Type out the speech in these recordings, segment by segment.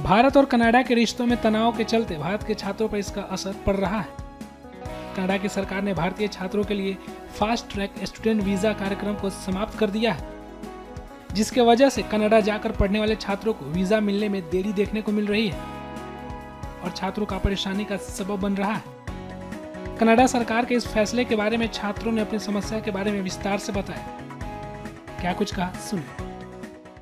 भारत और कनाडा के रिश्तों में तनाव के चलते भारत के छात्रों पर इसका असर पड़ रहा है। कनाडा की सरकार ने भारतीय छात्रों के लिए फास्ट ट्रैक स्टूडेंट वीजा कार्यक्रम को समाप्त कर दिया है, जिसके वजह से कनाडा जाकर पढ़ने वाले छात्रों को वीजा मिलने में देरी देखने को मिल रही है और छात्रों का परेशानी का सबब बन रहा है। कनाडा सरकार के इस फैसले के बारे में छात्रों ने अपनी समस्या के बारे में विस्तार से बताया। क्या कुछ कहा, सुनिए।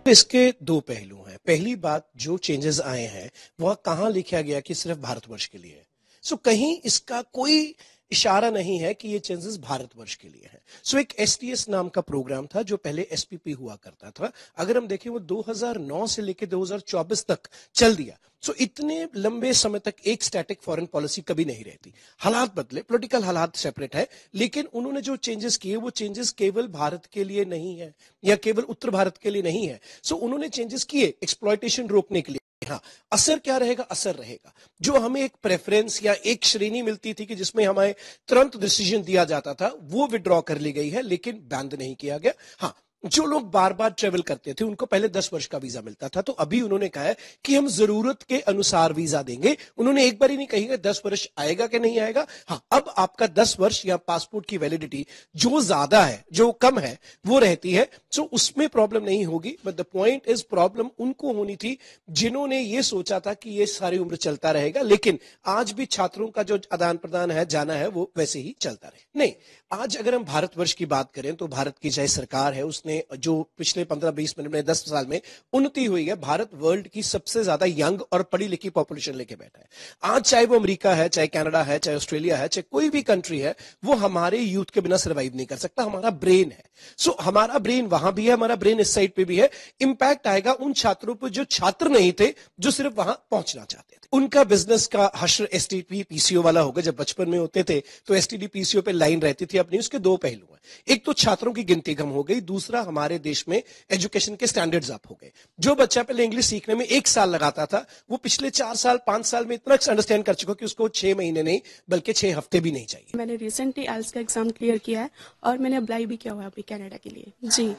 इसके दो पहलू हैं। पहली बात, जो चेंजेस आए हैं वह कहां लिखा गया कि सिर्फ भारतवर्ष के लिए है। सो कहीं इसका कोई इशारा नहीं है कि ये चेंजेस भारतवर्ष के लिए है। सो एक STS नाम का प्रोग्राम था जो पहले SPP हुआ करता था। अगर हम देखें वो 2009 से लेकर 2024 तक चल दिया। सो इतने लंबे समय तक एक स्टैटिक फॉरेन पॉलिसी कभी नहीं रहती। हालात बदले, पॉलिटिकल हालात सेपरेट है, लेकिन उन्होंने जो चेंजेस किए वो चेंजेस केवल भारत के लिए नहीं है या केवल उत्तर भारत के लिए नहीं है। सो उन्होंने चेंजेस किए एक्सप्लॉयटेशन रोकने के लिए। हाँ, असर क्या रहेगा? असर रहेगा जो हमें एक प्रेफरेंस या एक श्रेणी मिलती थी कि जिसमें हमें तुरंत डिसीजन दिया जाता था, वो विड्रॉ कर ली गई है, लेकिन बैन नहीं किया गया। हाँ, जो लोग बार बार ट्रेवल करते थे उनको पहले 10 वर्ष का वीजा मिलता था, तो अभी उन्होंने कहा है कि हम जरूरत के अनुसार वीजा देंगे। उन्होंने एक बार ही नहीं कही 10 वर्ष आएगा कि नहीं आएगा। हाँ, अब आपका 10 वर्ष या पासपोर्ट की वैलिडिटी जो ज्यादा है जो कम है वो रहती है। सो उसमें प्रॉब्लम नहीं होगी। But the point is, problem उनको होनी थी जिन्होंने ये सोचा था कि ये सारी उम्र चलता रहेगा, लेकिन आज भी छात्रों का जो आदान प्रदान है, जाना है, वो वैसे ही चलता रहे। नहीं, आज अगर हम भारतवर्ष की बात करें तो भारत की चाहे सरकार है, उसने जो पिछले 15-20 मिनट में 10 साल में उन्नति हुई है। भारत वर्ल्ड की सबसे ज्यादा यंग और पढ़ी लिखी पॉपुलेशन लेके बैठा है। आज चाहे वो अमेरिका है, चाहे कनाडा है, चाहे ऑस्ट्रेलिया है, चाहे कोई भी कंट्री है, वो हमारे यूथ के बिना सर्वाइव नहीं कर सकता। हमारा ब्रेन है। सो हमारा ब्रेन वहां भी है, हमारा ब्रेन इस साइड पे भी है। इंपैक्ट आएगा उन छात्रों पर जो छात्र नहीं थे, जो सिर्फ वहां पहुंचना चाहते थे। उनका बिजनेस का हश्र STD PCO वाला होगा। जब बचपन में होते थे तो STD PCO पे लाइन रहती थी अपनी। उसके दो पहलू हैं। एक तो छात्रों की गिनती कम हो गई, दूसरा हमारे देश में एजुकेशन के स्टैंडर्ड्स अप हो गए। जो बच्चा पहले इंग्लिश सीखने में 1 साल लगाता था, वो पिछले 4 साल 5 साल में इतना अंडरस्टैंड कर चुका कि उसको 6 महीने नहीं बल्कि 6 हफ्ते भी नहीं चाहिए। मैंने रिसेंटली IELTS का एग्जाम क्लियर किया है और मैंने अप्लाई भी किया हुआ है अभी कनाडा के लिए। जी,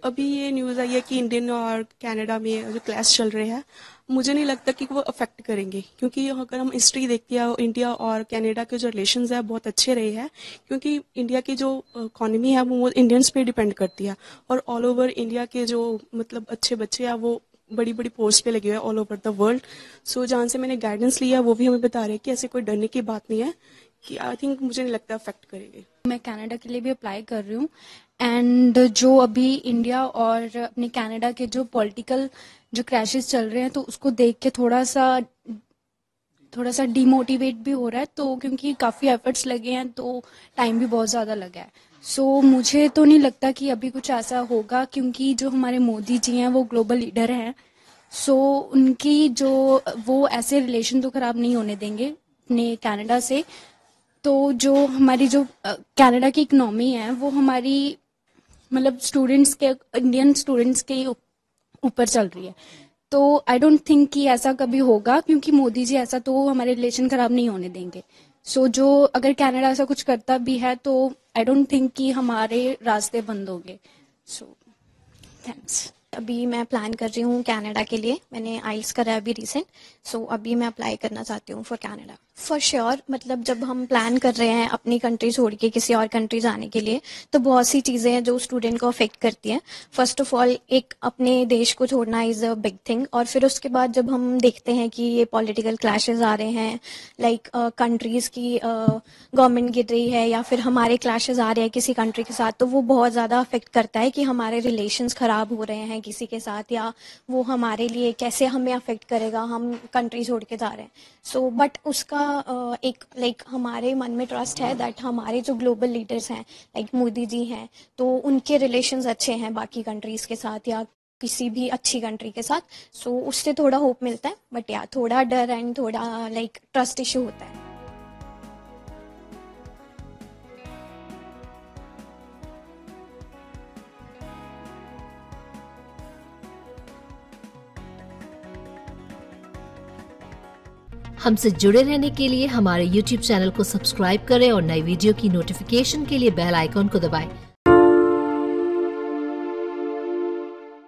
अभी ये न्यूज़ आई है कि इंडियन और कनाडा में जो क्लैश चल रहे हैं, मुझे नहीं लगता कि वो अफेक्ट करेंगे, क्योंकि अगर हम हिस्ट्री देखते हैं, इंडिया और कनाडा के जो रिलेशंस है बहुत अच्छे रहे हैं, क्योंकि इंडिया की जो इकोनॉमी है वो इंडियंस पे डिपेंड करती है और ऑल ओवर इंडिया के जो मतलब अच्छे बच्चे हैं वो बड़ी बड़ी पोस्ट पे लगे हुए हैं ऑल ओवर द वर्ल्ड। सो जहाँ से मैंने गाइडेंस लिया वो भी हमें बता रहे हैं कि ऐसे कोई डरने की बात नहीं है, कि आई थिंक मुझे नहीं लगता अफेक्ट करेंगे। मैं कनाडा के लिए भी अप्लाई कर रही हूँ एंड जो अभी इंडिया और अपने कनाडा के जो पॉलिटिकल जो क्रैशेस चल रहे हैं तो उसको देख के थोड़ा सा डिमोटिवेट भी हो रहा है। तो क्योंकि काफ़ी एफर्ट्स लगे हैं तो टाइम भी बहुत ज़्यादा लगा है। सो मुझे तो नहीं लगता कि अभी कुछ ऐसा होगा, क्योंकि जो हमारे मोदी जी हैं वो ग्लोबल लीडर हैं। सो उनकी जो वो ऐसे रिलेशन तो ख़राब नहीं होने देंगे अपने कनाडा से। तो जो हमारी जो कनाडा की इकनॉमी है वो हमारी मतलब स्टूडेंट्स के, इंडियन स्टूडेंट्स के ऊपर चल रही है। तो आई डोंट थिंक कि ऐसा कभी होगा, क्योंकि मोदी जी ऐसा तो हमारे रिलेशन खराब नहीं होने देंगे। सो जो अगर कनाडा ऐसा कुछ करता भी है तो आई डोंट थिंक कि हमारे रास्ते बंद होंगे। So thanks. अभी मैं प्लान कर रही हूँ कनाडा के लिए। मैंने IELTS करा है अभी रिसेंट। सो अभी मैं अप्लाई करना चाहती हूँ फॉर कनाडा। फॉर श्योर, मतलब जब हम प्लान कर रहे हैं अपनी कंट्री छोड़ के किसी और कंट्री जाने के लिए, तो बहुत सी चीज़ें हैं जो स्टूडेंट को अफेक्ट करती हैं। फर्स्ट ऑफ ऑल, एक अपने देश को छोड़ना इज़ अ बिग थिंग। और फिर उसके बाद जब हम देखते हैं कि ये पॉलिटिकल क्लैशेस आ रहे हैं, लाइक कंट्रीज़ की गवर्नमेंट गिर रही है या फिर हमारे क्लैशेस आ रहे हैं किसी कंट्री के साथ, तो वो बहुत ज़्यादा अफेक्ट करता है कि हमारे रिलेशंस ख़राब हो रहे हैं किसी के साथ, या वो हमारे लिए कैसे हमें अफेक्ट करेगा, हम कंट्री छोड़ के जा रहे हैं। सो बट उसका एक लाइक हमारे मन में ट्रस्ट है दैट हमारे जो ग्लोबल लीडर्स हैं लाइक मोदी जी हैं, तो उनके रिलेशंस अच्छे हैं बाकी कंट्रीज़ के साथ या किसी भी अच्छी कंट्री के साथ। सो उससे थोड़ा होप मिलता है। बट या थोड़ा डर एंड थोड़ा लाइक ट्रस्ट इशू होता है। हमसे जुड़े रहने के लिए हमारे YouTube चैनल को सब्सक्राइब करें और नई वीडियो की नोटिफिकेशन के लिए बेल आइकॉन को दबाएं।